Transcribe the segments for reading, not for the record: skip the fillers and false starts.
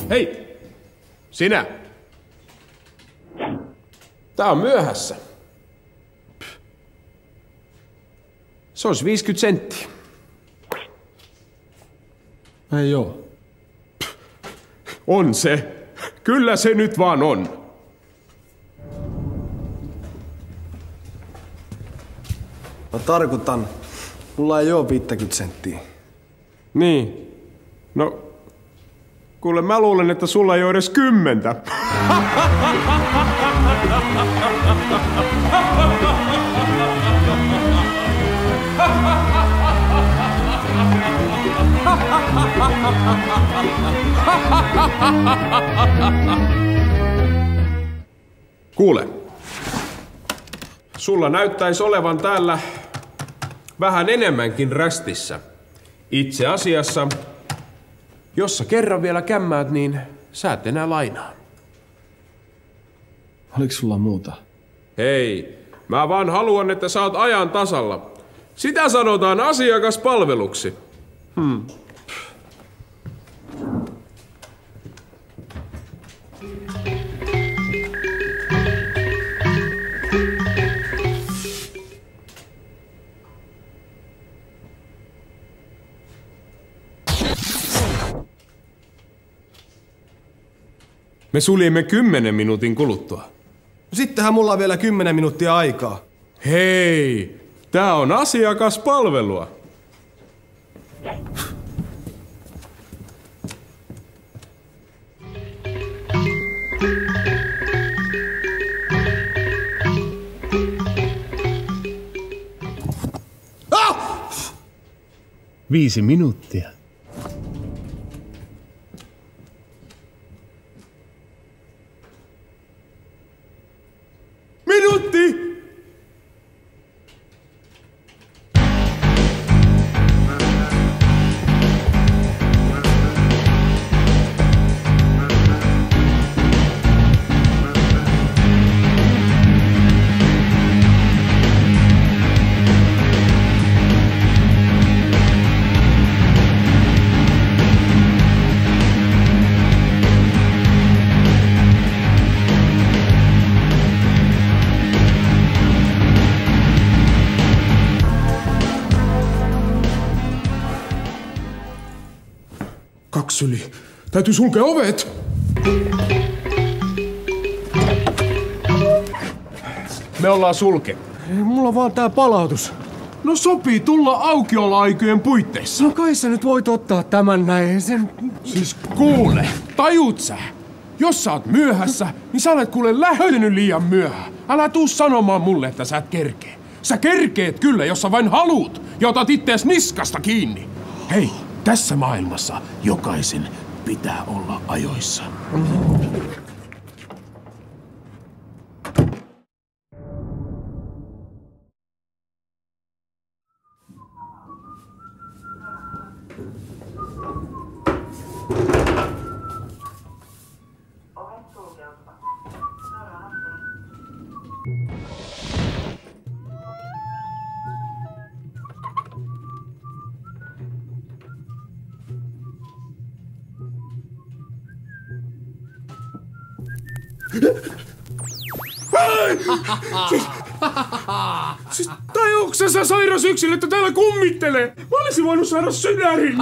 Hei! Sinä! Tää on myöhässä. Se olisi 50 senttiä. Ei oo. On se. Kyllä se nyt vaan on. Mä tarkoitan. Mulla ei oo 50 senttiä. Niin. No, kuule mä luulen, että sulla ei oo edes 10. Kuule, sulla näyttäisi olevan täällä vähän enemmänkin rästissä. Itse asiassa, jos sä kerran vielä kämmäät, niin sä et enää lainaa. Oliks sulla muuta? Hei, mä vaan haluan, että sä oot ajan tasalla. Sitä sanotaan asiakaspalveluksi. Me suljemme 10 minuutin kuluttua. Sittenhän mulla on vielä 10 minuuttia aikaa. Hei, tää on asiakaspalvelua. Ah! 5 minuuttia. Minuutti! Syli. Täytyy sulkea ovet. Me ollaan sulke. Mulla on vaan tää palautus. No sopii tulla aukioloaikojen puitteissa. No kai sä nyt voit ottaa tämän näin. Siis kuule, tajuut sä? Jos sä oot myöhässä, niin sä olet kuule lähtenyt liian myöhään. Älä tuu sanomaan mulle, että sä et kerkee. Sä kerkeet kyllä, jos sä vain haluut ja otat ittees niskasta kiinni. Hei, tässä maailmassa jokaisen pitää olla ajoissa. Siis tajuuksä sä sairas yksilö, että täällä kummittelee? Mä olisin voinut saada sydärin.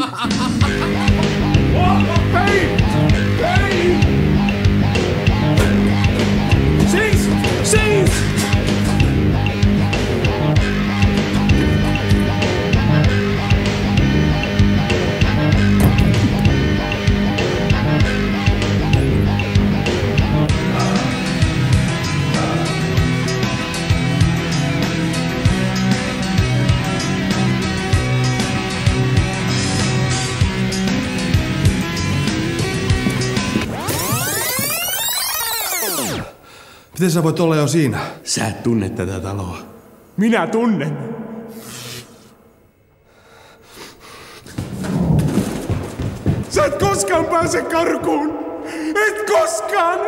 Hei! Hei! Seis! Seis! Miten sä voit olla jo siinä? Sä et tunne tätä taloa. Minä tunnen. Sä et koskaan pääse karkuun. Et koskaan.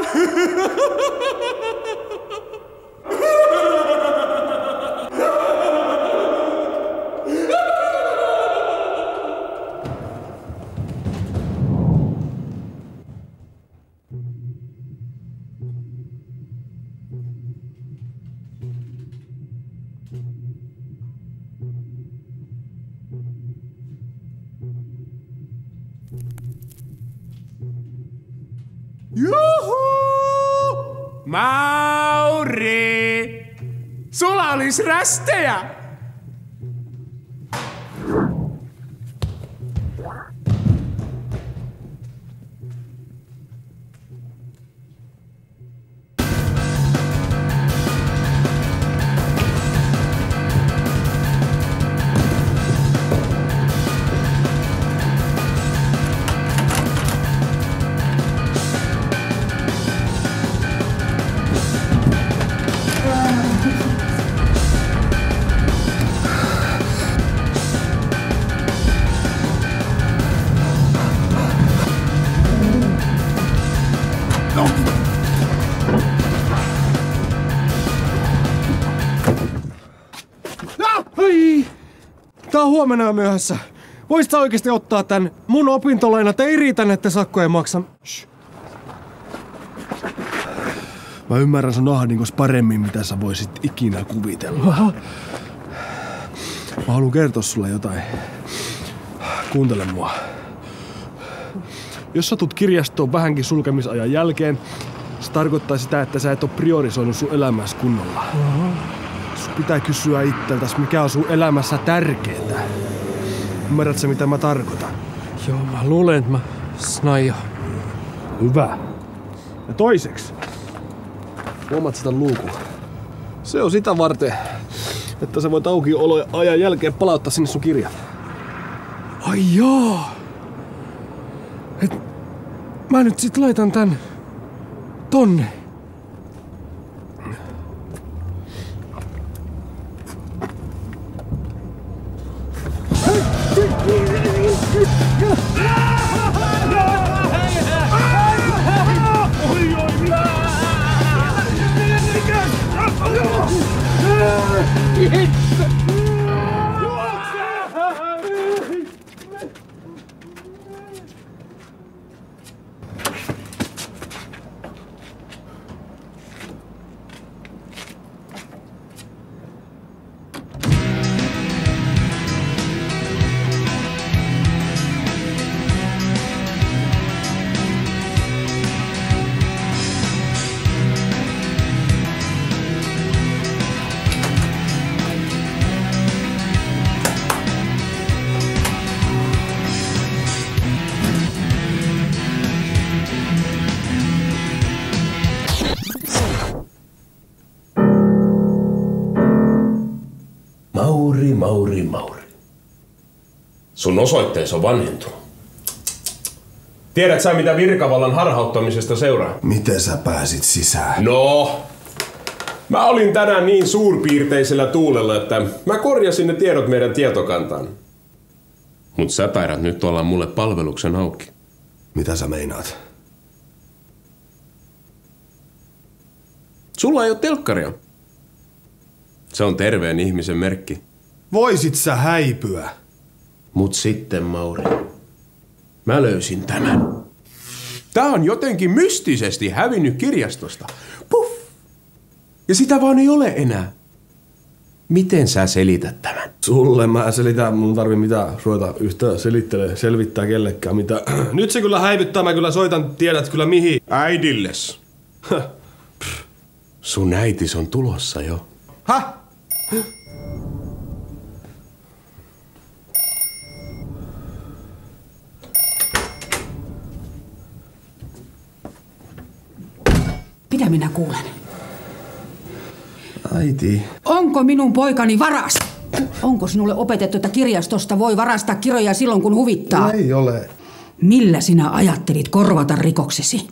Juhu! Mauri! Sulla olis rästejä! Tää on huomenna myöhässä. Voisit sä oikeesti ottaa tän? Mun opintolainat ei riitä näitten sakkojen maksan. Shh. Mä ymmärrän sun ahdinkois paremmin, mitä sä voisit ikinä kuvitella. Mä haluan kertoa sulle jotain. Kuuntele mua. Jos sä tulet kirjastoon vähänkin sulkemisajan jälkeen, se tarkoittaa sitä, että sä et oo priorisoinut sun elämässä kunnolla. Sun pitää kysyä itseltäs, mikä on sun elämässä tärkeintä. Ymmärrät sä, mitä mä tarkoitan? Joo, mä luulen, että mä snaio. Hyvä. Ja toiseksi, huomaat sitä luukua. Se on sitä varten, että sä voit aukiolojen ajan jälkeen palauttaa sinne sun kirjat. Ai joo! Et mä nyt sit laitan tän tonne. Mauri. Sun osoitteesi on vanhentunut. Tiedät sä, mitä virkavallan harhauttamisesta seuraa? Miten sä pääsit sisään? No, mä olin tänään niin suurpiirteisellä tuulella, että mä korjasin ne tiedot meidän tietokantaan. Mut sä päärät nyt olla mulle palveluksen auki. Mitä sä meinaat? Sulla ei oo telkkaria. Se on terveen ihmisen merkki. Voisit sä häipyä? Mut sitten, Mauri, mä löysin tämän. Tää on jotenkin mystisesti hävinnyt kirjastosta. Puff! Ja sitä vaan ei ole enää. Miten sä selität tämän? Sulle mä selitän, mun tarvii mitään ruveta yhtä selvittää kellekään mitä. Nyt se kyllä häivyttää, mä kyllä soitan, tiedät kyllä mihin. Äidilles. Sun äitis on tulossa jo. Häh? Mitä minä kuulen? Äiti. Onko minun poikani varas? Onko sinulle opetettu, että kirjastosta voi varastaa kirjoja silloin, kun huvittaa? Ei ole. Millä sinä ajattelit korvata rikoksesi?